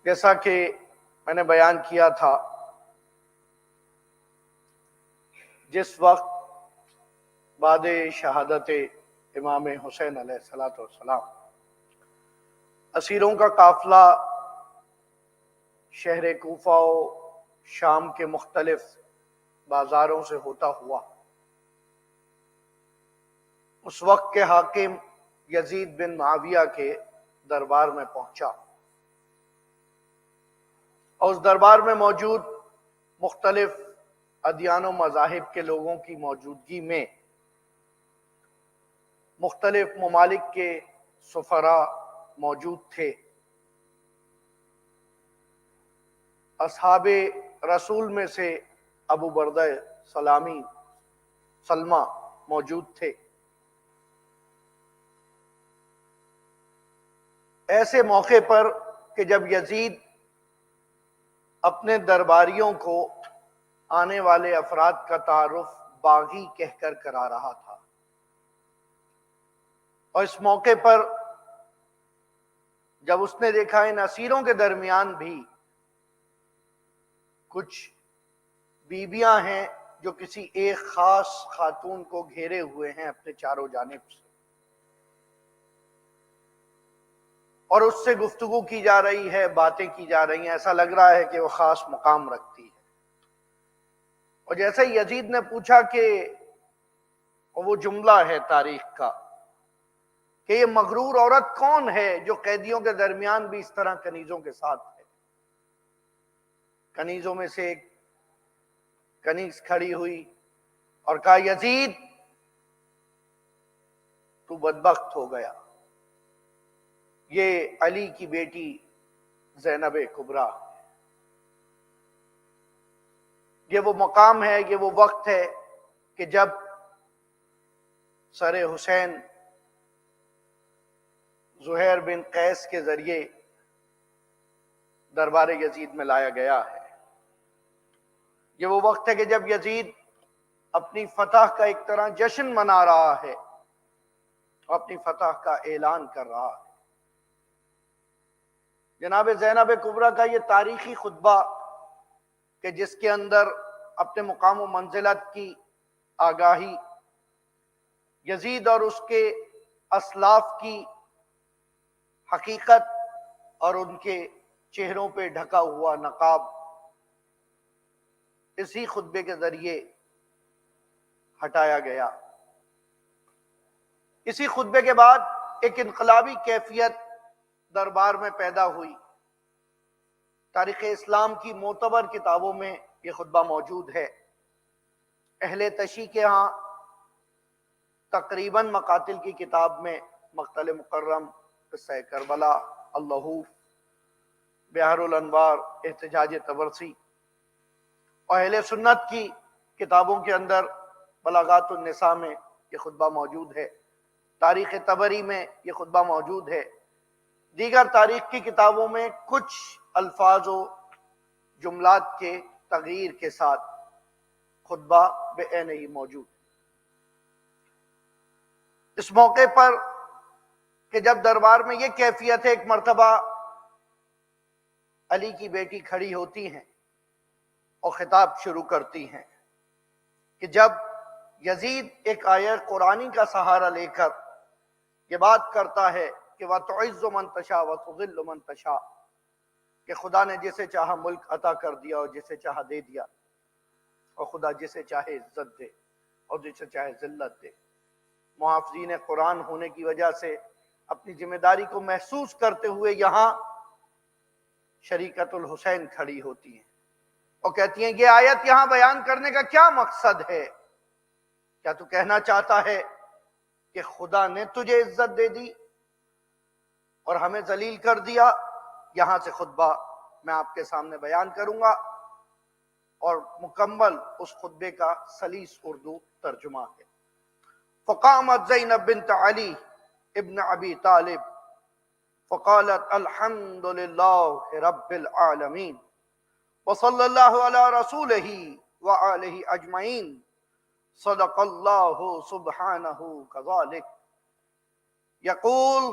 جیسا کہ میں نے بیان کیا تھا، جس وقت بعد شہادت امام حسین علیہ السلام اسیروں کا قافلہ شہر کوفہ و شام کے مختلف بازاروں سے ہوتا ہوا اس وقت کے حاکم یزید بن معاویہ کے دربار میں پہنچا، اور اس دربار میں موجود مختلف ادیان و مذاہب کے لوگوں کی موجودگی میں مختلف ممالک کے سفراء موجود تھے۔ اصحاب رسول میں سے ابو بردہ سلمہ موجود تھے۔ ایسے موقع پر کہ جب یزید اپنے درباریوں کو آنے والے افراد کا تعارف باغی کہہ کر کرا رہا تھا، اور اس موقع پر جب اس نے دیکھا ان اسیروں کے درمیان بھی کچھ بیویاں ہیں جو کسی ایک خاص خاتون کو گھیرے ہوئے ہیں اپنے چاروں جانب سے، اور اس سے گفتگو کی جا رہی ہے، باتیں کی جا رہی ہیں، ایسا لگ رہا ہے کہ وہ خاص مقام رکھتی ہے۔ اور جیسے یزید نے پوچھا کہ وہ جملہ ہے تاریخ کا کہ یہ مغرور عورت کون ہے جو قیدیوں کے درمیان بھی اس طرح کنیزوں کے ساتھ ہے؟ کنیزوں میں سے ایک کنیز کھڑی ہوئی اور کہا، یزید تو بدبخت ہو گیا، یہ علی کی بیٹی زینب کبریٰ، یہ وہ مقام ہے، یہ وہ وقت ہے کہ جب سر حسین زہیر بن قیس کے ذریعے دربار یزید میں لایا گیا ہے۔ یہ وہ وقت ہے کہ جب یزید اپنی فتح کا ایک طرح جشن منا رہا ہے اور اپنی فتح کا اعلان کر رہا ہے۔ جناب زینب کبریٰ کا یہ تاریخی خطبہ کہ جس کے اندر اپنے مقام و منزلت کی آگاہی، یزید اور اس کے اسلاف کی حقیقت اور ان کے چہروں پہ ڈھکا ہوا نقاب، اسی خطبے کے ذریعے ہٹایا گیا۔ اسی خطبے کے بعد ایک انقلابی کیفیت دربار میں پیدا ہوئی۔ تاریخ اسلام کی معتبر کتابوں میں یہ خطبہ موجود ہے۔ اہل تشیع کے ہاں تقریباً مقاتل کی کتاب میں مقتل مکرم، قصہ کربلا، اللہوف، بحر الانوار، احتجاج تبرسی، اور اہل سنت کی کتابوں کے اندر بلاغات النساء میں یہ خطبہ موجود ہے، تاریخ طبری میں یہ خطبہ موجود ہے، دیگر تاریخ کی کتابوں میں کچھ الفاظ و جملات کے تغییر کے ساتھ خطبہ بعینہ ہی موجود۔ اس موقع پر کہ جب دربار میں یہ کیفیت ہے، ایک مرتبہ علی کی بیٹی کھڑی ہوتی ہیں اور خطاب شروع کرتی ہیں کہ جب یزید ایک آیت قرآنی کا سہارا لے کر یہ بات کرتا ہے کہ وَتُعِزُّ مَن تَشَاءُ وَتُذِلُّ مَن تَشَاءُ، کہ خدا نے جسے چاہا ملک عطا کر دیا اور جسے چاہا دے دیا، اور خدا جسے چاہے عزت دے اور جسے چاہے ذلت دے۔ محافظین قرآن ہونے کی وجہ سے اپنی ذمہ داری کو محسوس کرتے ہوئے یہاں شریکت الحسین کھڑی ہوتی ہیں اور کہتی ہیں، یہ آیت یہاں بیان کرنے کا کیا مقصد ہے؟ کیا تو کہنا چاہتا ہے کہ خدا نے تجھے عزت دے دی اور ہمیں ذلیل کر دیا؟ یہاں سے خطبہ میں آپ کے سامنے بیان کروں گا، اور مکمل اس خطبے کا سلیس اردو ترجمہ ہے۔ فقامت زینب بنت علی ابن ابی طالب فقالت الحمد للہ رب العالمین وصلی اللہ علی رسولہ وآلہ اجمعین صدق اللہ سبحانہ کذالک یقول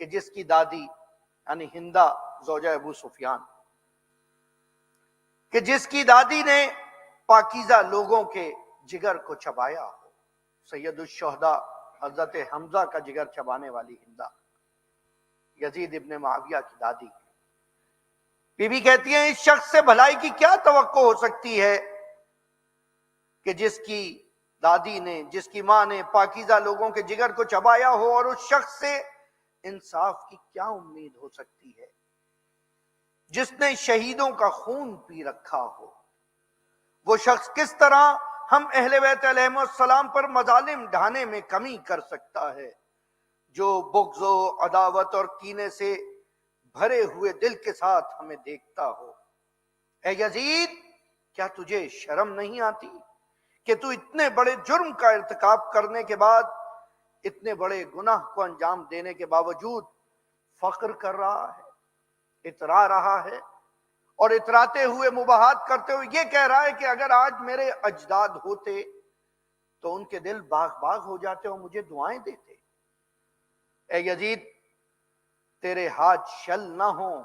کہ جس کی دادی یعنی ہندا زوجہ ابو سفیان، کہ جس کی دادی نے پاکیزہ لوگوں کے جگر کو چبایا ہو، سید الشہداء حضرت حمزہ کا جگر چبانے والی ہندا، یزید ابن معاویہ کی دادی۔ بی بی کہتی ہیں اس شخص سے بھلائی کی کیا توقع ہو سکتی ہے کہ جس کی دادی نے، جس کی ماں نے پاکیزہ لوگوں کے جگر کو چبایا ہو، اور اس شخص سے انصاف کی کیا امید ہو سکتی ہے جس نے شہیدوں کا خون پی رکھا ہو۔ وہ شخص کس طرح ہم اہل بیت علیہم السلام پر مظالم ڈھانے میں کمی کر سکتا ہے جو بغض و عداوت اور کینے سے بھرے ہوئے دل کے ساتھ ہمیں دیکھتا ہو۔ اے یزید، کیا تجھے شرم نہیں آتی کہ تو اتنے بڑے جرم کا ارتکاب کرنے کے بعد، اتنے بڑے گناہ کو انجام دینے کے باوجود فخر کر رہا ہے، اترا رہا ہے، اور اتراتے ہوئے مباحات کرتے ہوئے یہ کہہ رہا ہے کہ اگر آج میرے اجداد ہوتے تو ان کے دل باغ باغ ہو جاتے اور مجھے دعائیں دیتے۔ اے یزید، تیرے ہاتھ شل نہ ہوں،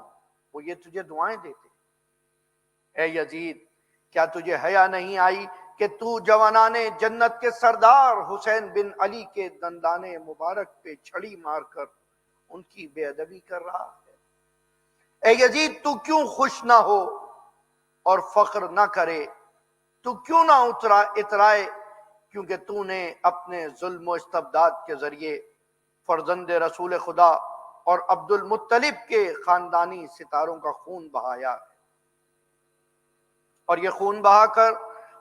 وہ یہ تجھے دعائیں دیتے۔ اے یزید، کیا تجھے حیا نہیں آئی کہ تو جوانان جنت کے سردار حسین بن علی کے دندان مبارک پہ چھڑی مار کر ان کی بے ادبی کر رہا ہے؟ اے یزید، تو کیوں خوش نہ ہو اور فخر نہ کرے؟ تو کیوں نہ اترائے؟ کیونکہ تو نے اپنے ظلم و استبداد کے ذریعے فرزند رسول خدا اور عبد المطلب کے خاندانی ستاروں کا خون بہایا، اور یہ خون بہا کر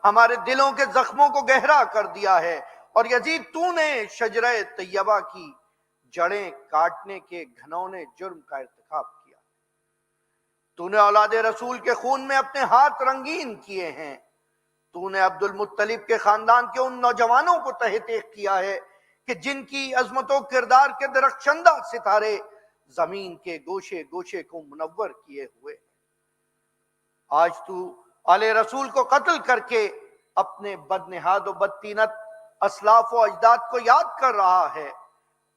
ہمارے دلوں کے زخموں کو گہرا کر دیا ہے۔ اور یزید، تو نے شجرہ طیبہ کی جڑیں کاٹنے کے گھنونے جرم کا ارتکاب کیا۔ تو نے اولاد رسول کے خون میں اپنے ہاتھ رنگین کیے ہیں۔ تو نے عبد المطلب کے خاندان کے ان نوجوانوں کو تحت کیا ہے کہ جن کی عظمت و کردار کے درخشندہ ستارے زمین کے گوشے گوشے کو منور کیے ہوئے۔ آج تو آل رسول کو قتل کر کے اپنے بدنہاد و بدطینت اسلاف و اجداد کو یاد کر رہا ہے،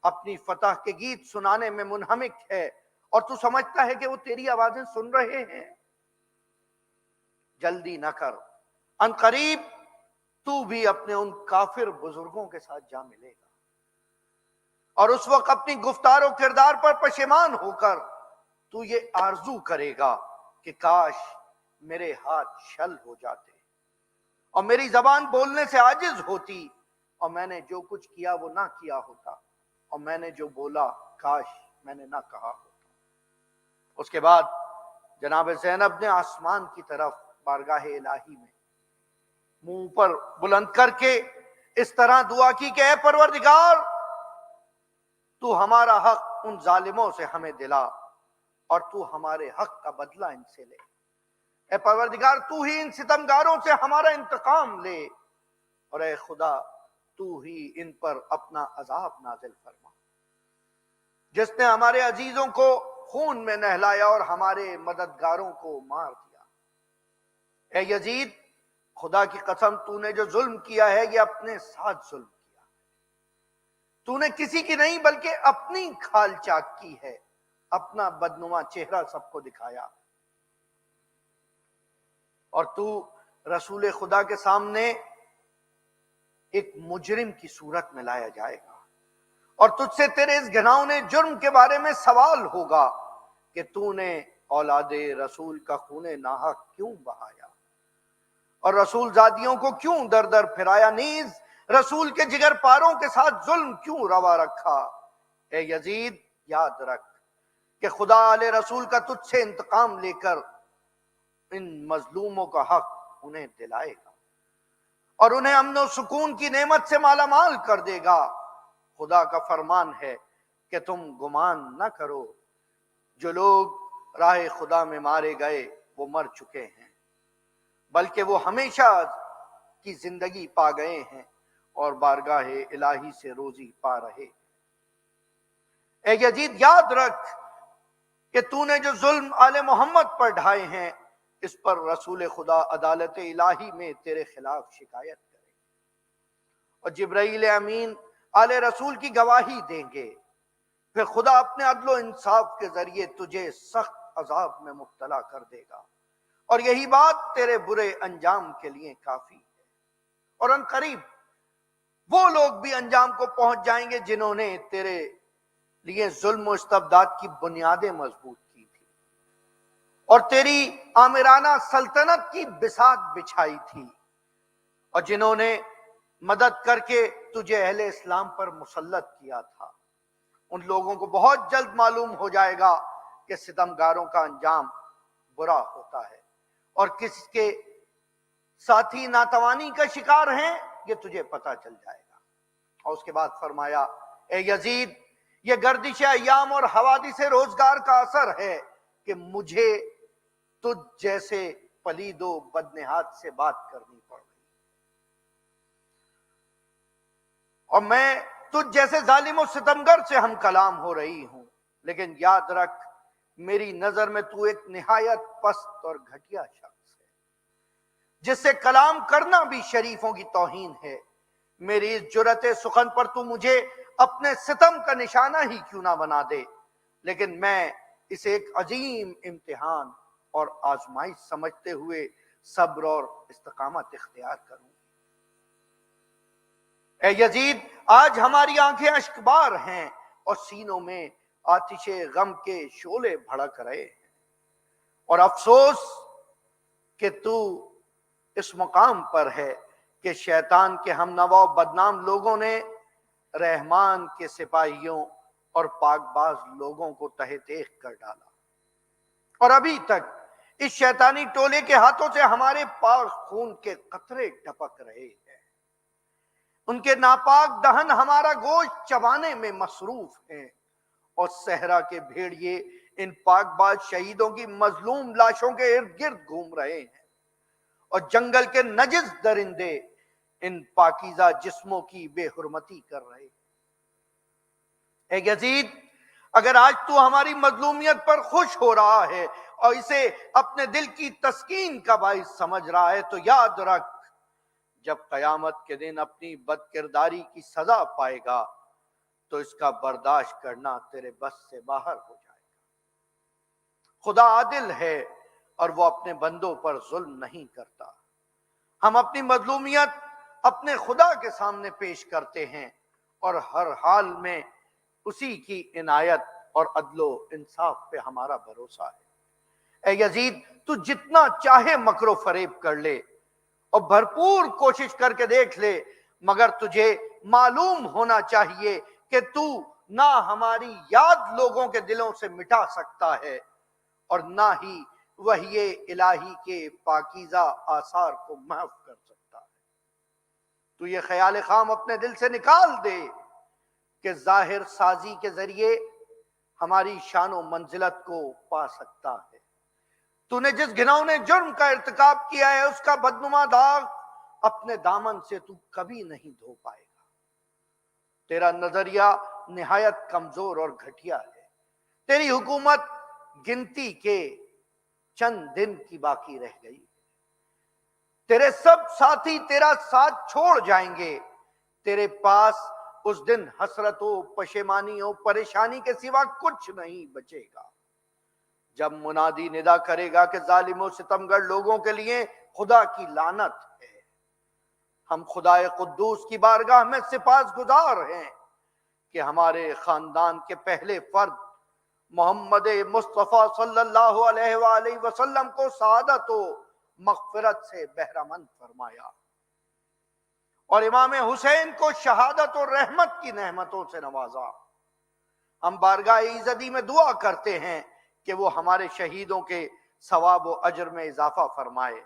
اپنی فتح کے گیت سنانے میں منہمک ہے، اور تو سمجھتا ہے کہ وہ تیری آوازیں سن رہے ہیں۔ جلدی نہ کر، ان قریب تو بھی اپنے ان کافر بزرگوں کے ساتھ جا ملے گا، اور اس وقت اپنی گفتار و کردار پر پشیمان ہو کر تو یہ آرزو کرے گا کہ کاش میرے ہاتھ شل ہو جاتے اور میری زبان بولنے سے عاجز ہوتی، اور میں نے جو کچھ کیا وہ نہ کیا ہوتا، اور میں نے جو بولا کاش میں نے نہ کہا ہوتا۔ اس کے بعد جناب زینب نے آسمان کی طرف بارگاہ الہی میں منہ پر بلند کر کے اس طرح دعا کی کہ اے پروردگار، تو ہمارا حق ان ظالموں سے ہمیں دلا، اور تو ہمارے حق کا بدلہ ان سے لے۔ اے پروردگار، تو ہی ان ستمگاروں سے ہمارا انتقام لے، اور اے خدا، تو ہی ان پر اپنا عذاب نازل فرما، جس نے ہمارے عزیزوں کو خون میں نہلایا اور ہمارے مددگاروں کو مار دیا۔ اے یزید، خدا کی قسم، تو نے جو ظلم کیا ہے یہ اپنے ساتھ ظلم کیا، تو نے کسی کی نہیں بلکہ اپنی کھال چاک کی ہے، اپنا بدنما چہرہ سب کو دکھایا، اور تو رسول خدا کے سامنے ایک مجرم کی صورت میں لایا جائے گا، اور تجھ سے تیرے اس گھناؤنے جرم کے بارے میں سوال ہوگا کہ تو نے اولاد رسول کا خون ناحق کیوں بہایا، اور رسول زادیوں کو کیوں در در پھرایا، نیز رسول کے جگر پاروں کے ساتھ ظلم کیوں روا رکھا۔ اے یزید، یاد رکھ کہ خدا آل رسول کا تجھ سے انتقام لے کر ان مظلوموں کا حق انہیں دلائے گا، اور انہیں امن و سکون کی نعمت سے مالا مال کر دے گا۔ خدا کا فرمان ہے کہ تم گمان نہ کرو، جو لوگ راہ خدا میں مارے گئے وہ مر چکے ہیں، بلکہ وہ ہمیشہ کی زندگی پا گئے ہیں اور بارگاہ الہی سے روزی پا رہے۔ اے یزید، یاد رکھ کہ تو نے جو ظلم آل محمد پر ڈھائے ہیں، اس پر رسول خدا عدالت الہی میں تیرے خلاف شکایت کرے، اور جبرائیل امین آل رسول کی گواہی دیں گے پھر خدا اپنے عدل و انصاف کے ذریعے تجھے سخت عذاب میں مبتلا کر دے گا، اور یہی بات تیرے برے انجام کے لیے کافی ہے۔ اور ان قریب وہ لوگ بھی انجام کو پہنچ جائیں گے جنہوں نے تیرے لیے ظلم و استبداد کی بنیادیں مضبوط کی تھی اور تیری آمرانہ سلطنت کی بساط بچھائی تھی، اور جنہوں نے مدد کر کے تجھے اہل اسلام پر مسلط کیا تھا، ان لوگوں کو بہت جلد معلوم ہو جائے گا کہ ستمگاروں کا انجام برا ہوتا ہے اور کس کے ساتھی ناتوانی کا شکار ہیں، یہ تجھے پتا چل جائے گا۔ اور اس کے بعد فرمایا، اے یزید، یہ گردش ایام اور حوادث روزگار کا اثر ہے کہ مجھے تجھ جیسے پلید و بدنہاد سے بات کرنی پڑ رہی، اور میں تجھ جیسے ظالم و ستمگر سے ہم کلام ہو رہی ہوں، لیکن یاد رکھ میری نظر میں تو ایک نہایت پست اور گھٹیا شخص ہے جس سے کلام کرنا بھی شریفوں کی توہین ہے۔ میری اس جرأت سخن پر تو مجھے اپنے ستم کا نشانہ ہی کیوں نہ بنا دے، لیکن میں اسے ایک عظیم امتحان اور آزمائش سمجھتے ہوئے صبر اور استقامت اختیار کروں۔ اے یزید، آج ہماری آنکھیں اشکبار ہیں اور سینوں میں آتش غم کے شعلے بھڑک رہے ہیں، اور افسوس کہ تو اس مقام پر ہے کہ شیطان کے ہم نوا و بدنام لوگوں نے رحمان کے سپاہیوں اور پاک باز لوگوں کو تہہ تیغ کر ڈالا، اور ابھی تک اس شیطانی ٹولے کے ہاتھوں سے ہمارے پاک خون کے قطرے ٹپک رہے ہیں۔ ان کے ناپاک دہن ہمارا گوشت چبانے میں مصروف ہیں، اور صحرا کے بھیڑیے ان پاک باز شہیدوں کی مظلوم لاشوں کے ارد گرد گھوم رہے ہیں، اور جنگل کے نجس درندے ان پاکیزہ جسموں کی بے حرمتی کر رہے ہیں۔ اے یزید، اگر آج تو ہماری مظلومیت پر خوش ہو رہا ہے اور اسے اپنے دل کی تسکین کا باعث سمجھ رہا ہے، تو یاد رکھ جب قیامت کے دن اپنی بد کرداری کی سزا پائے گا تو اس کا برداشت کرنا تیرے بس سے باہر ہو جائے گا۔ خدا عادل ہے اور وہ اپنے بندوں پر ظلم نہیں کرتا۔ ہم اپنی مظلومیت اپنے خدا کے سامنے پیش کرتے ہیں اور ہر حال میں اسی کی عنایت اور عدل و انصاف پہ ہمارا بھروسہ ہے۔ اے یزید، تو جتنا چاہے مکر و فریب کر لے اور بھرپور کوشش کر کے دیکھ لے، مگر تجھے معلوم ہونا چاہیے کہ تو نہ ہماری یاد لوگوں کے دلوں سے مٹا سکتا ہے اور نہ ہی وحی الہی کے پاکیزہ آثار کو محو کر سکتا ہے۔ تو یہ خیال خام اپنے دل سے نکال دے کہ ظاہر سازی کے ذریعے ہماری شان و منزلت کو پا سکتا ہے۔ تو نے جس گھناؤنے جرم کا ارتکاب کیا ہے اس کا بدنما داغ اپنے دامن سے تو کبھی نہیں دھو پائے گا۔ تیرا نظریہ نہایت کمزور اور گھٹیا ہے۔ تیری حکومت گنتی کے چند دن کی باقی رہ گئی، تیرے سب ساتھی تیرا ساتھ چھوڑ جائیں گے، تیرے پاس اس دن حسرت و پشیمانی و پریشانی کے سوا کچھ نہیں بچے گا۔ جب منادی ندا کرے گا کہ ظالم و ستمگر لوگوں کے لیے خدا کی لعنت ہے، ہم خدا قدوس کی بارگاہ میں سپاس گزار ہیں کہ ہمارے خاندان کے پہلے فرد محمد مصطفیٰ صلی اللہ علیہ وآلہ وسلم کو سعادت و مغفرت سے بہرمند فرمایا، اور امام حسین کو شہادت اور رحمت کی نعمتوں سے نوازا۔ ہم بارگاہ ایزدی میں دعا کرتے ہیں کہ وہ ہمارے شہیدوں کے ثواب و اجر میں اضافہ فرمائے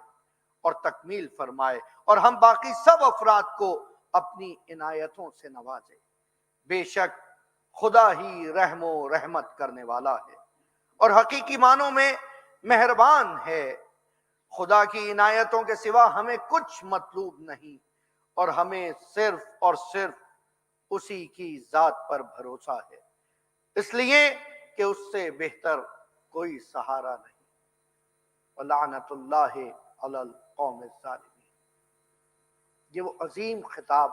اور تکمیل فرمائے، اور ہم باقی سب افراد کو اپنی عنایتوں سے نوازے۔ بے شک خدا ہی رحم و رحمت کرنے والا ہے اور حقیقی معنوں میں مہربان ہے۔ خدا کی عنایتوں کے سوا ہمیں کچھ مطلوب نہیں، اور ہمیں صرف اور صرف اسی کی ذات پر بھروسہ ہے، اس لیے کہ اس سے بہتر کوئی سہارا نہیں۔ وَلَعْنَةُ اللَّهِ عَلَى الْقَوْمِ الظَّالِمِينَ۔ یہ وہ عظیم خطاب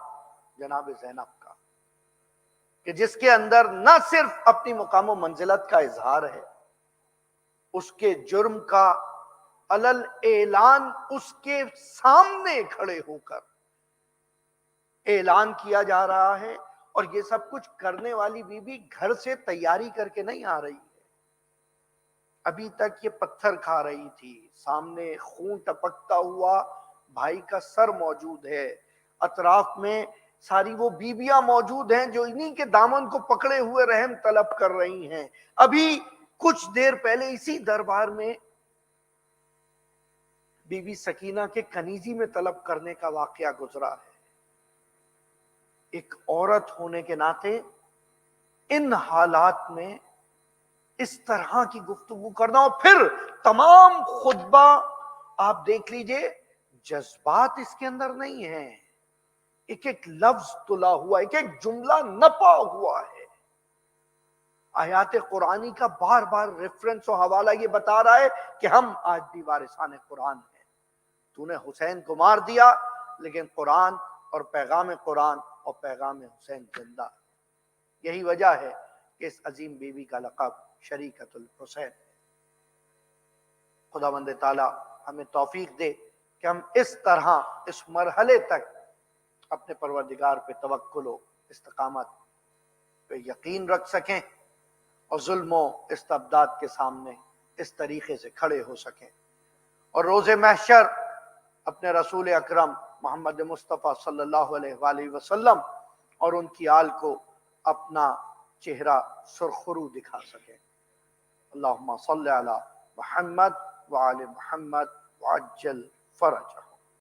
جناب زینب کا کہ جس کے اندر نہ صرف اپنی مقام و منزلت کا اظہار ہے، اس کے جرم کا علل اعلان اس کے سامنے کھڑے ہو کر اعلان کیا جا رہا ہے، اور یہ سب کچھ کرنے والی بی بی گھر سے تیاری کر کے نہیں آ رہی ہے۔ ابھی تک یہ پتھر کھا رہی تھی، سامنے خون ٹپکتا ہوا بھائی کا سر موجود ہے، اطراف میں ساری وہ بیویاں موجود ہیں جو انہی کے دامن کو پکڑے ہوئے رحم طلب کر رہی ہیں۔ ابھی کچھ دیر پہلے اسی دربار میں بی بی سکینہ کے کنیزی میں طلب کرنے کا واقعہ گزرا ہے۔ ایک عورت ہونے کے ناطے ان حالات میں اس طرح کی گفتگو کرنا، اور پھر تمام خطبہ آپ دیکھ لیجئے، جذبات اس کے اندر نہیں ہیں، ایک ایک لفظ تلا ہوا، ایک ایک جملہ نپا ہوا ہے۔ آیات قرآنی کا بار بار ریفرنس و حوالہ یہ بتا رہا ہے کہ ہم آج بھی وارثان قرآن ہیں۔ تو نے حسین کو مار دیا، لیکن قرآن اور پیغام حسین زندہ ہے۔ یہی وجہ ہے کہ اس عظیم بیوی کا لقب شریکۃ الحسین ہے۔ خداوند تعالی ہمیں توفیق دے کہ ہم اس طرح اس مرحلے تک اپنے پروردگار پہ توکل و استقامت پہ یقین رکھ سکیں، اور ظلم و استبداد کے سامنے اس طریقے سے کھڑے ہو سکیں، اور روز محشر اپنے رسول اکرم محمد مصطفیٰ صلی اللہ علیہ وآلہ وسلم اور ان کی آل کو اپنا چہرہ سرخرو دکھا سکیں۔ اللہم صلی علی محمد وآل محمد وعجل فرجہ۔